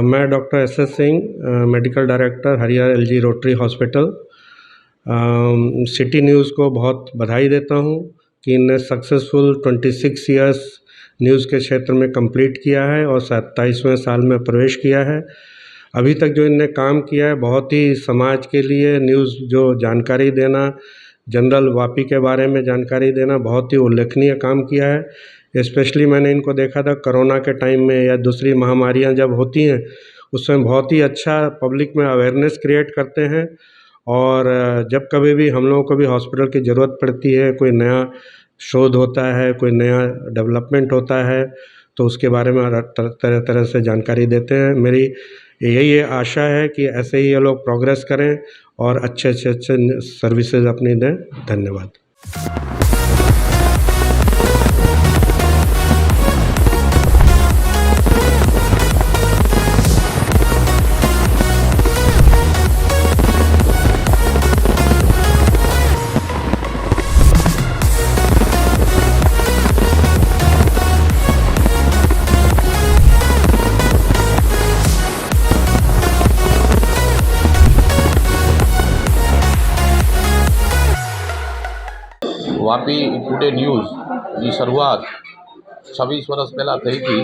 मैं doctor S Singh, medical director Haria LG Rotary hospital. City news को बहुत बधाई देता हूँ कि इनने सक्सेसफुल 26 ईयर्स न्यूज़ के क्षेत्र में कंप्लीट किया है और 27वें साल में प्रवेश किया है. अभी तक जो इनने काम किया है बहुत ही समाज के लिए न्यूज़ जो जानकारी देना, जनरल वापी के बारे में जानकारी देना, बहुत ही उल्लेखनीय काम किया है. स्पेशली मैंने इनको देखा था कोरोना के टाइम में या दूसरी महामारियां जब होती हैं उसमें बहुत ही अच्छा पब्लिक में अवेयरनेस क्रिएट करते हैं. और जब कभी भी हम लोगों को भी हॉस्पिटल की ज़रूरत पड़ती है, कोई नया शोध होता है, कोई नया डेवलपमेंट होता है, तो उसके बारे में तरह तरह से जानकारी देते हैं. मेरी यही आशा है कि ऐसे ही ये लोग प्रोग्रेस करें और अच्छे सर्विसेज अपनी दें. धन्यवाद. વાપી ટુડે ન્યૂઝની શરૂઆત 26 વર્ષ પહેલાં થઈ હતી,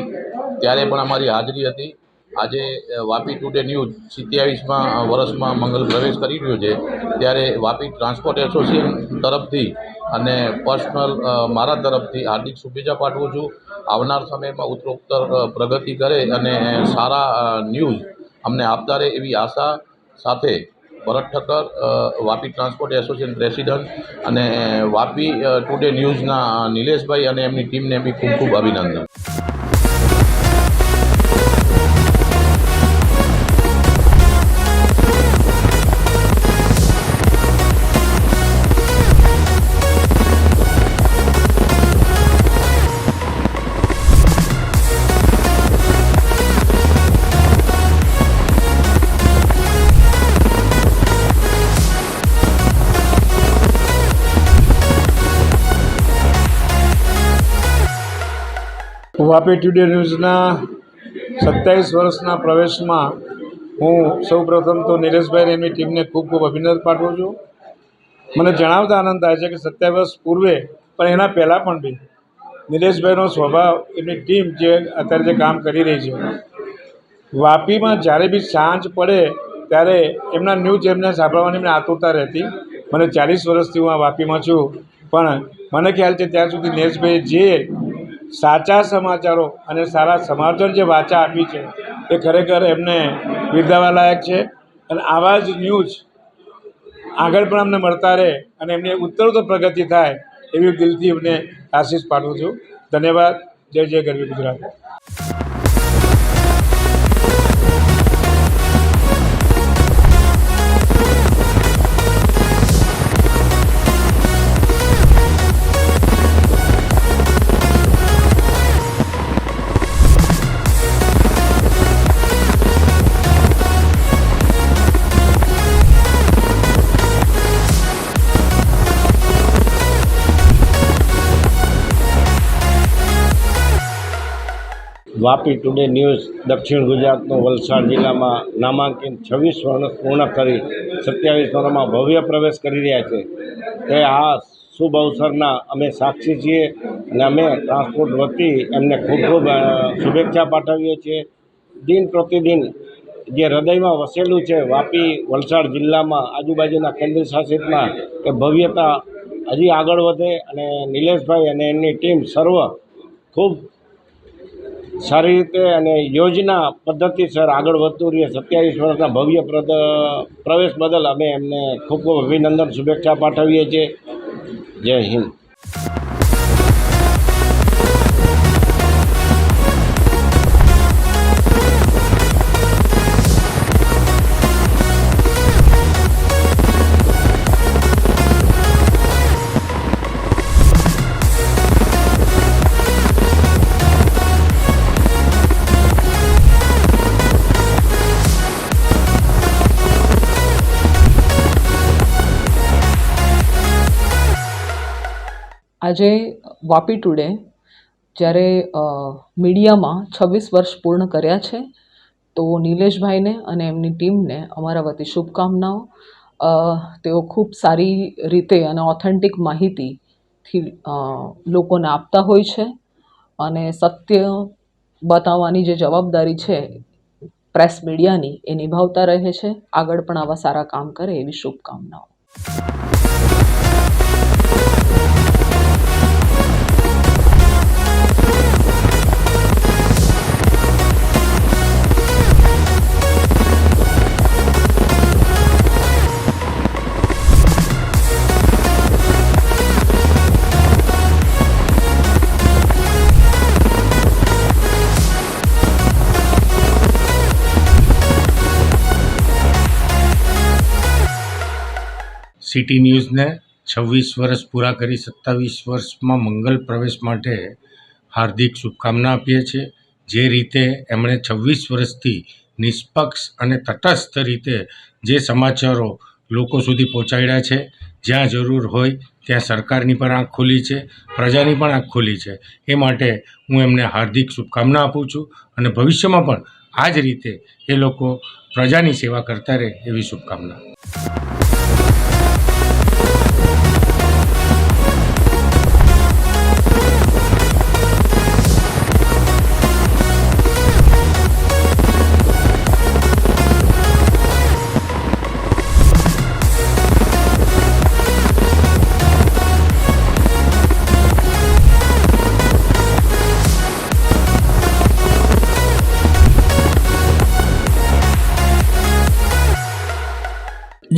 ત્યારે પણ અમારી હાજરી હતી. આજે વાપી ટુડે ન્યૂઝ 27મા વર્ષમાં મંગલ પ્રવેશ કરી રહ્યો છે, ત્યારે વાપી ટ્રાન્સપોર્ટ એસોસિએશન તરફથી અને પર્સનલ મારા તરફથી હાર્દિક શુભેચ્છા પાઠવું છું. આવનાર સમયમાં ઉત્તરોત્તર પ્રગતિ કરે અને સારા ન્યૂઝ અમને આપતા રહે એવી આશા સાથે Bharat Thakkar, Vapi transport association president અને વાપી ટુડે ન્યૂઝના નિલેશભાઈ અને એમની ટીમને બી ખૂબ ખૂબ અભિનંદન. વાપી ટુડે ન્યૂઝના 27 વર્ષના પ્રવેશમાં હું સૌપ્રથમ તો નિલેશભાઈ અને એમની ટીમને ખૂબ ખૂબ અભિનંદન પાઠવું છું. મને જણાવતા આનંદ થાય છે કે 27 વર્ષ પૂર્વે પણ એના પહેલાં પણ બી નિલેશભાઈનો સ્વભાવ, એમની ટીમ જે અત્યારે જે કામ કરી રહી છે, વાપીમાં જ્યારે બી સાંજ પડે ત્યારે એમના ન્યૂઝ એમને સાંભળવાની એમને આતુરતા રહેતી મને 40 વર્ષથી હું આ વાપીમાં છું, પણ મને ખ્યાલ છે ત્યાં સુધી નરેશભાઈ જે સાચા સમાચારો અને સારા સમાચાર જે વાચા આપી છે એ ખરેખર એમને બિરદાવવા લાયક છે. અને આવા જ ન્યૂઝ આગળ પણ અમને મળતા રહે અને એમની ઉત્તરોત્તર પ્રગતિ થાય એવી દિલથી એમને આશીષ પાઠવું છું. ધન્યવાદ. જય જય ગરવી ગુજરાત. વાપી ટુડે ન્યૂઝ દક્ષિણ ગુજરાતનો વલસાડ જિલ્લામાં નામાંકિત 26 વર્ષ પૂર્ણ કરી 27 વર્ષમાં ભવ્ય પ્રવેશ કરી રહ્યા છે. તે આ શુભ અવસરના અમે સાક્ષી છીએ અને અમે ટ્રાન્સપોર્ટ વતી એમને ખૂબ ખૂબ શુભેચ્છા પાઠવીએ છીએ. દિન પ્રતિદિન જે હૃદયમાં વસેલું છે વાપી વલસાડ જિલ્લામાં આજુબાજુના કેન્દ્ર શાસિતમાં એ ભવ્યતા હજી આગળ વધે અને નિલેશભાઈ અને એમની ટીમ સર્વ ખૂબ સારી રીતે અને યોજના પદ્ધતિસર આગળ વધતું રહીએ. 27 વર્ષના ભવ્ય પ્રવેશ બદલ અમે એમને ખૂબ ખૂબ અભિનંદન શુભેચ્છા પાઠવીએ છીએ. જય હિન્દ. આજે વાપી ટુડે જ્યારે મીડિયામાં 26 વર્ષ પૂર્ણ કર્યા છે તો નિલેશભાઈને અને એમની ટીમને અમારા વતી શુભકામનાઓ. તેઓ ખૂબ સારી રીતે અને ઓથેન્ટિક માહિતીથી લોકોને આપતા હોય છે અને સત્ય બતાવવાની જે જવાબદારી છે પ્રેસ મીડિયાની એ નિભાવતા રહે છે. આગળ પણ આવા સારા કામ કરે એવી શુભકામનાઓ. સિટી ન્યૂઝને 26 વર્ષ પૂરા કરી 27 વર્ષમાં મંગલ પ્રવેશ માટે હાર્દિક શુભકામના આપીએ છીએ. જે રીતે એમણે 26 વર્ષથી નિષ્પક્ષ અને તટસ્થ રીતે જે સમાચારો લોકો સુધી પહોંચાડ્યા છે, જ્યાં જરૂર હોય ત્યાં સરકારની પણ આંખ ખોલી છે, પ્રજાની પણ આંખ ખોલી છે. એ માટે હું એમને હાર્દિક શુભકામના આપું છું અને ભવિષ્યમાં પણ આ જ રીતે એ લોકો પ્રજાની સેવા કરતા રહે એવી શુભકામના.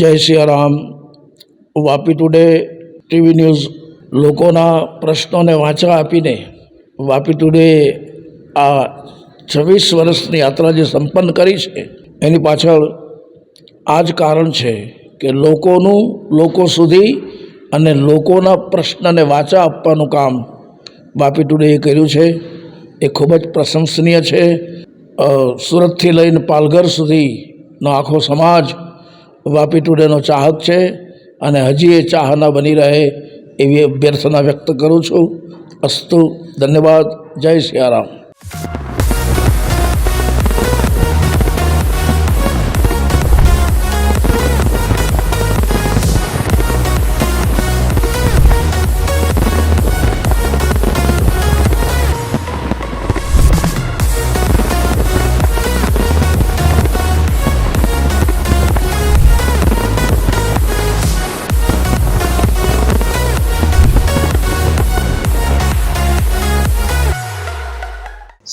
જય Siyaram. Vapi today TV news લોકોના પ્રશ્નોને વાંચા આપીને વાપી ટુડે આ 26 વર્ષની યાત્રા જે સંપન્ન કરી છે એની પાછળ આ જ કારણ છે કે લોકો સુધી અને લોકોના પ્રશ્નને વાંચા આપવાનું કામ વાપી ટુડેએ કર્યું છે. એ ખૂબ જ પ્રશંસનીય છે. સુરતથી લઈને પાલઘર સુધીનો આખો સમાજ વાપી ટુડેનો ચાહક છે અને હજી એ ચાહના બની રહે એવી અભ્યર્થના વ્યક્ત કરું છું. અસ્તુ. ધન્યવાદ. જય સિયારામ.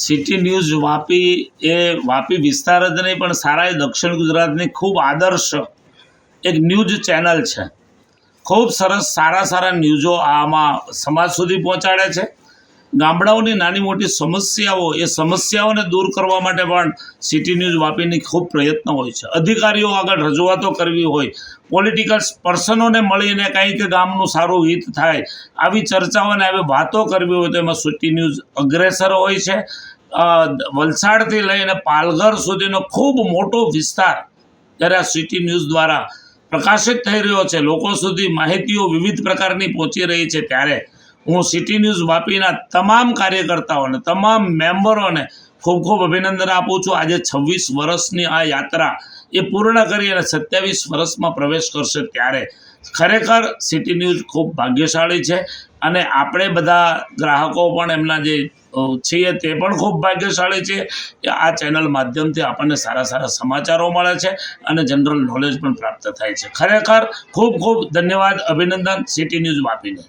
સિટી ન્યૂઝ વાપી એ વાપી વિસ્તાર જ નહીં પણ સારા દક્ષિણ ગુજરાતની ખૂબ આદર્શ એક ન્યૂઝ ચેનલ છે. ખૂબ સરસ સારા ન્યૂઝો આમાં સમાજ સુધી પહોંચાડે છે. ગામડાઓની નાની મોટી સમસ્યાઓ એ સમસ્યાઓને દૂર કરવા માટે પણ સિટી ન્યૂઝ વાપીની ખૂબ પ્રયત્ન હોય છે. અધિકારીઓ આગળ રજૂઆતો કરવી હોય, પોલિટિકલ પર્સનોને મળીને કંઈક ગામનું સારું હિત થાય, આવી ચર્ચાઓ અને આવી વાતો કરવી હોય તો એમાં સિટી ન્યૂઝ અગ્રેસર હોય છે. વલસાડથી લઈને પાલઘર સુધીનો ખૂબ મોટો વિસ્તાર જ્યારે આ સિટી ન્યૂઝ દ્વારા પ્રકાશિત થઈ રહ્યો છે, લોકો સુધી માહિતીઓ વિવિધ પ્રકારની પહોંચી રહી છે, ત્યારે હું સિટી ન્યૂઝ વાપીના તમામ કાર્યકર્તાઓને, તમામ મેમ્બરોને ખૂબ ખૂબ અભિનંદન આપું છું. આજે 26 વર્ષની આ યાત્રા એ પૂર્ણ કરી અને 27 વર્ષમાં પ્રવેશ કરશે, ત્યારે ખરેખર સિટી ન્યૂઝ ખૂબ ભાગ્યશાળી છે. અને આપણે બધા ગ્રાહકો પણ એમના જે છીએ તે પણ ખૂબ ભાગ્યશાળી છે કે આ ચેનલ માધ્યમથી આપણને સારા સમાચારો મળે છે અને જનરલ નોલેજ પણ પ્રાપ્ત થાય છે. ખરેખર ખૂબ ખૂબ ધન્યવાદ, અભિનંદન સિટી ન્યૂઝ વાપીને.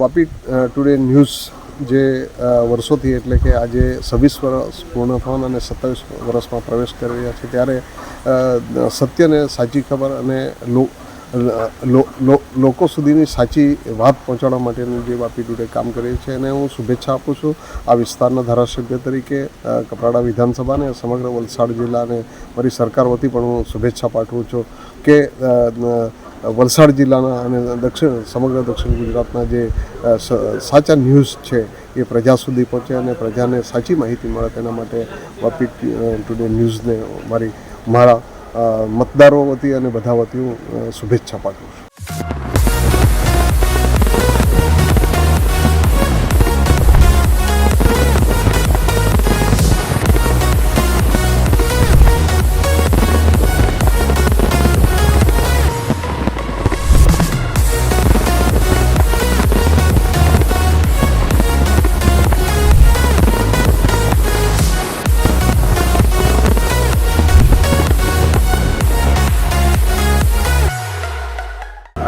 વાપી ટુડે ન્યૂઝ જે વર્ષોથી એટલે કે આજે 26 વર્ષ પૂર્ણ થવાના અને 27 વર્ષમાં પ્રવેશ કરી રહ્યા છે, ત્યારે સત્યને સાચી ખબર અને લોકો સુધીની સાચી વાત પહોંચાડવા માટેનું જે વાપી ટુડે કામ કરે છે એને હું શુભેચ્છા આપું છું. આ વિસ્તારના ધારાસભ્ય તરીકે કપરાડા વિધાનસભાને સમગ્ર વલસાડ જિલ્લાને મારી સરકાર વતી પણ હું શુભેચ્છા પાઠવું છું કે વલસાડ જિલ્લાના અને સમગ્ર દક્ષિણ ગુજરાતના જે સાચા ન્યૂઝ છે એ પ્રજા સુધી પહોંચે અને પ્રજાને સાચી માહિતી મળે, તેના માટે વાપી ટુડે ન્યૂઝને મારા મતદારો વતી અને બધા વતી હું શુભેચ્છા પાઠવું છું.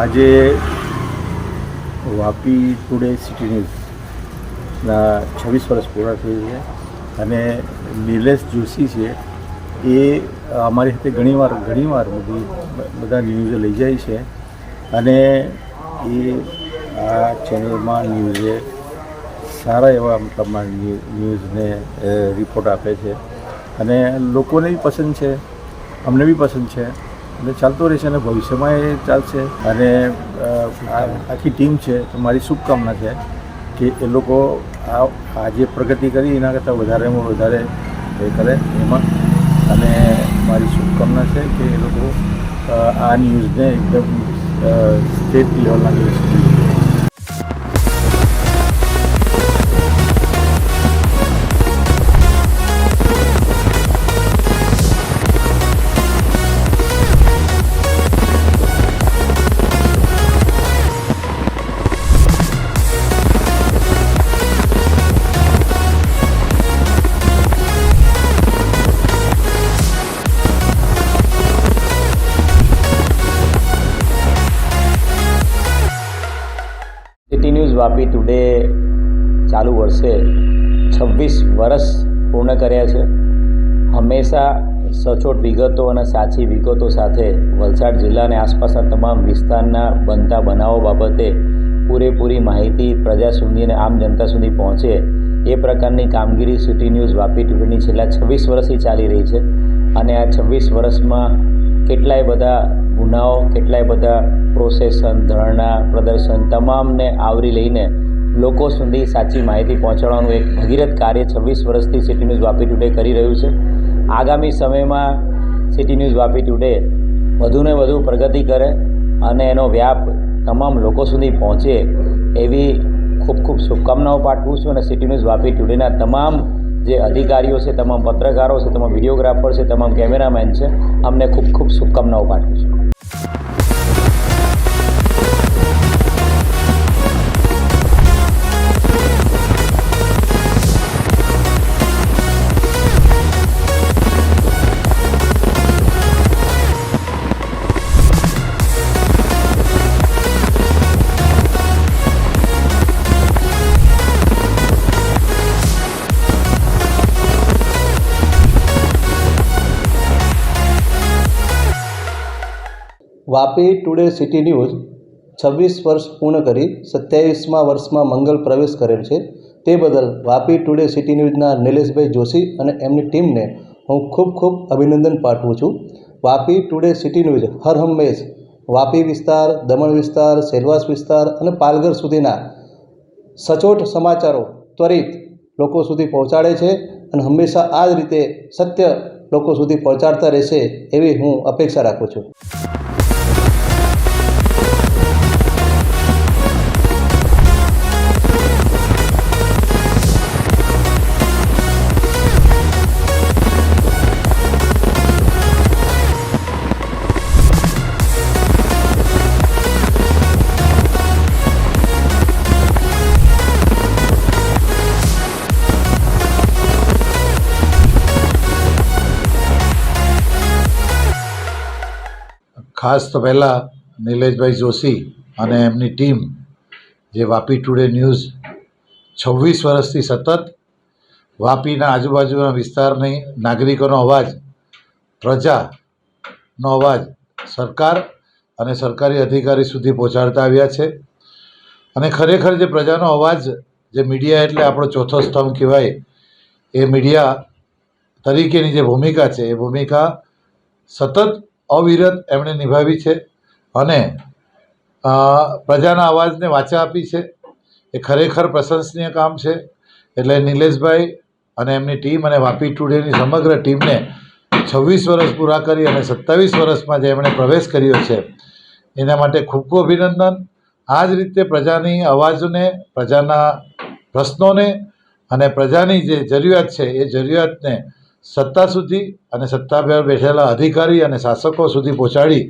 આજે વાપી ટુડે સિટી ન્યૂઝના 26 વર્ષ પૂરા થઈ છે અને નિલેશ જોશી છે એ અમારી સાથે ઘણીવાર બધા ન્યૂઝ લઈ જાય છે અને એ આ ચેનલમાં ન્યૂઝે સારા એવા મતલબમાં ન્યૂઝને રિપોર્ટ આપે છે અને લોકોને બી પસંદ છે, અમને બી પસંદ છે અને ચાલતો રહેશે અને ભવિષ્યમાં એ ચાલશે. અને આખી ટીમ છે તો મારી શુભકામના છે કે એ લોકો આજે પ્રગતિ કરી એના કરતાં વધારેમાં વધારે એ કરે એમાં, અને મારી શુભકામના છે કે એ લોકો આ ન્યૂઝને એકદમ સ્ટેટ લેવલના ન્યૂઝ સુધી. સિટી ન્યૂઝ વાપી ટુડે ચાલુ વર્ષે 26 વર્ષ પૂર્ણ કર્યા છે. હંમેશા સચોટ વિગતો અને સાચી વિગતો સાથે વલસાડ જિલ્લા અને આસપાસના તમામ વિસ્તારના બનતા બનાવો બાબતે પૂરેપૂરી માહિતી પ્રજા સુધી અને આમ જનતા સુધી પહોંચે એ પ્રકારની કામગીરી સિટી ન્યૂઝ વાપી ટુડેની છેલ્લા 26 વર્ષથી ચાલી રહી છે. અને આ 26 વર્ષમાં કેટલાય બધા ગુનાઓ, કેટલાય બધા પ્રોસેસન, ધરણા, પ્રદર્શન તમામને આવરી લઈને લોકો સુધી સાચી માહિતી પહોંચાડવાનું એક ભગીરથ કાર્ય 26 વર્ષથી સિટી ન્યૂઝ વાપી ટુડે કરી રહ્યું છે. આગામી સમયમાં સિટી ન્યૂઝ વાપી ટુડે વધુને વધુ પ્રગતિ કરે અને એનો વ્યાપ તમામ લોકો સુધી પહોંચે એવી ખૂબ શુભકામનાઓ પાઠવું છું. અને સિટી ન્યૂઝ વાપી ટુડેના તમામ જે અધિકારીઓ છે, તમામ પત્રકારો છે, તમામ વિડીયોગ્રાફર છે, તમામ કેમેરામેન છે, અમને ખૂબ ખૂબ શુભકામનાઓ પાઠવું છું. વાપી ટુડે સિટી ન્યૂઝ 26 વર્ષ પૂર્ણ કરી 27મા વર્ષમાં મંગલ પ્રવેશ કરેલ છે. તે બદલ વાપી ટુડે સિટી ન્યૂઝના નિલેશભાઈ જોશી અને એમની ટીમને હું ખૂબ ખૂબ અભિનંદન પાઠવું છું. વાપી ટુડે સિટી ન્યૂઝ હર હંમેશ વાપી વિસ્તાર, દમણ વિસ્તાર, સેલવાસ વિસ્તાર અને પાલઘર સુધીના સચોટ સમાચારો ત્વરિત લોકો સુધી પહોંચાડે છે અને હંમેશા આ જ રીતે સત્ય લોકો સુધી પહોંચાડતા રહેશે એવી હું અપેક્ષા રાખું છું. ખાસ તો પહેલાં નિલેશભાઈ જોશી અને એમની ટીમ જે વાપી ટુડે ન્યૂઝ 26 વર્ષથી સતત વાપીના આજુબાજુના વિસ્તારની નાગરિકોનો અવાજ, પ્રજાનો અવાજ સરકાર અને સરકારી અધિકારી સુધી પહોંચાડતા આવ્યા છે. અને ખરેખર જે પ્રજાનો અવાજ, જે મીડિયા એટલે આપણો ચોથો સ્તંભ કહેવાય, એ મીડિયા તરીકેની જે ભૂમિકા છે એ ભૂમિકા સતત અવિરત એમણે નિભાવી છે અને પ્રજાના અવાજને વાચા આપી છે. એ ખરેખર પ્રશંસનીય કામ છે. એટલે નિલેશભાઈ અને એમની ટીમ અને વાપી ટુડેની સમગ્ર ટીમને 26 વર્ષ પૂરા કરી અને 27 વર્ષમાં જે એમણે પ્રવેશ કર્યો છે એના માટે ખૂબ ખૂબ અભિનંદન. આ જ રીતે પ્રજાની અવાજને, પ્રજાના પ્રશ્નોને અને પ્રજાની જે જરૂરિયાત છે એ જરૂરિયાતને સત્તા સુધી અને સત્તા પર બેઠેલા અધિકારી અને શાસકો સુધી પહોંચાડી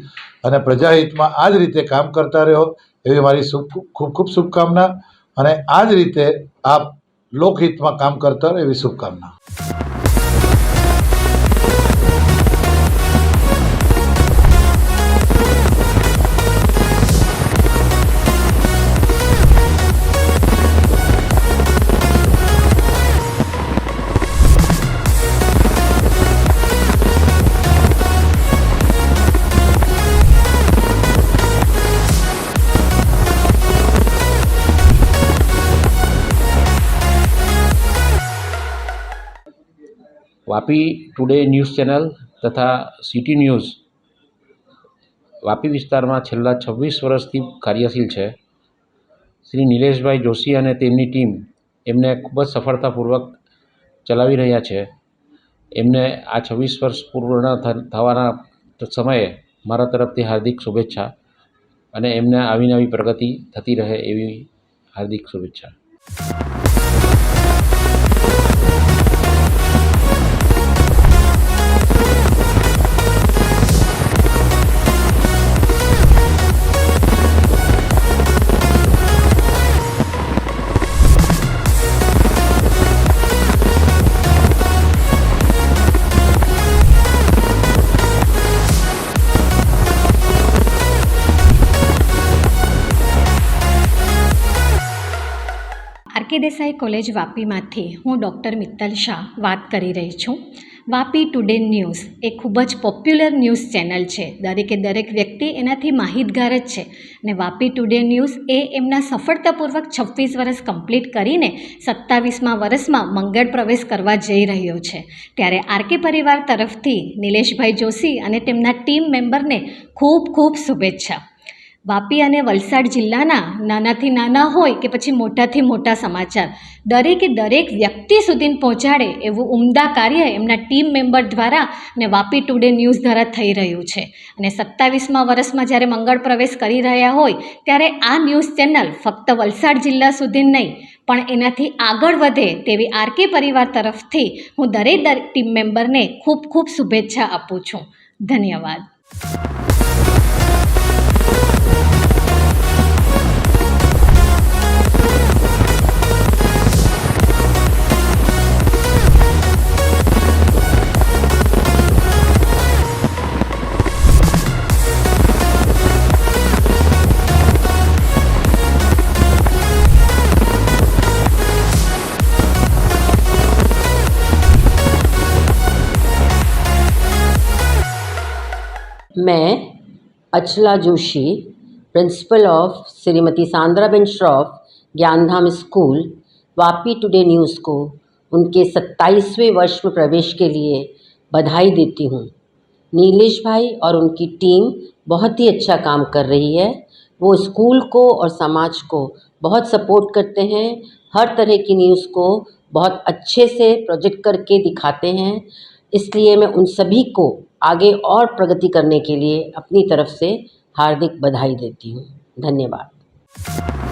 અને પ્રજાહિતમાં આ જ રીતે કામ કરતા રહો એવી મારી ખૂબ ખૂબ શુભકામના. અને આ જ રીતે આપ લોકહિતમાં કામ કરતા રહો એવી શુભકામના. વાપી ટુડે ન્યૂઝ ચેનલ તથા સિટી ન્યૂઝ વાપી વિસ્તારમાં છેલ્લા 26 વર્ષથી કાર્યશીલ છે. શ્રી નિલેશભાઈ જોશી અને તેમની ટીમ એમને ખૂબ જ સફળતાપૂર્વક ચલાવી રહ્યા છે. એમને આ 26 વર્ષ પૂર્ણ થવાના સમયે મારા તરફથી હાર્દિક શુભેચ્છા અને એમને આવી નવી પ્રગતિ થતી રહે એવી હાર્દિક શુભેચ્છા. આરકે દેસાઈ કોલેજ વાપીમાંથી હું ડૉક્ટર મિત્તલ શાહ વાત કરી રહી છું. વાપી ટુડે ન્યૂઝ એ ખૂબ જ પોપ્યુલર ન્યૂઝ ચેનલ છે. દરેક વ્યક્તિ એનાથી માહિતગાર જ છે. અને વાપી ટુડે ન્યૂઝ એ એમના સફળતાપૂર્વક 26 વર્ષ કમ્પ્લીટ કરીને 27મા વર્ષમાં મંગળ પ્રવેશ કરવા જઈ રહ્યો છે. ત્યારે આરકે પરિવાર તરફથી નિલેશભાઈ જોશી અને તેમના ટીમ મેમ્બરને ખૂબ ખૂબ શુભેચ્છા. વાપી અને વલસાડ જિલ્લાના નાનાથી નાના હોય કે પછી મોટાથી મોટા સમાચાર દરેકે દરેક વ્યક્તિ સુધી પહોંચાડે એવું ઉમદા કાર્ય એમના ટીમ મેમ્બર દ્વારા અને વાપી ટુડે ન્યૂઝ દ્વારા થઈ રહ્યું છે. અને 27મા વર્ષમાં જ્યારે મંગળ પ્રવેશ કરી રહ્યા હોય ત્યારે આ ન્યૂઝ ચેનલ ફક્ત વલસાડ જિલ્લા સુધી નહીં પણ એનાથી આગળ વધે તેવી આરકે પરિવાર તરફથી હું દરેક ટીમ મેમ્બરને ખૂબ ખૂબ શુભેચ્છા આપું છું. ધન્યવાદ. मैं Achala Joshi, principal of Shrimati Sandraben Shroff Gyandham school, Vapi today news को उनके 27वें वर्ष में प्रवेश के लिए बधाई देती हूँ. नीलेश भाई और उनकी टीम बहुत ही अच्छा काम कर रही है. वो स्कूल को और समाज को बहुत सपोर्ट करते हैं. हर तरह की न्यूज़ को बहुत अच्छे से प्रोजेक्ट करके दिखाते हैं. इसलिए मैं उन सभी को आगे और प्रगति करने के लिए अपनी तरफ से हार्दिक बधाई देती हूँ. धन्यवाद.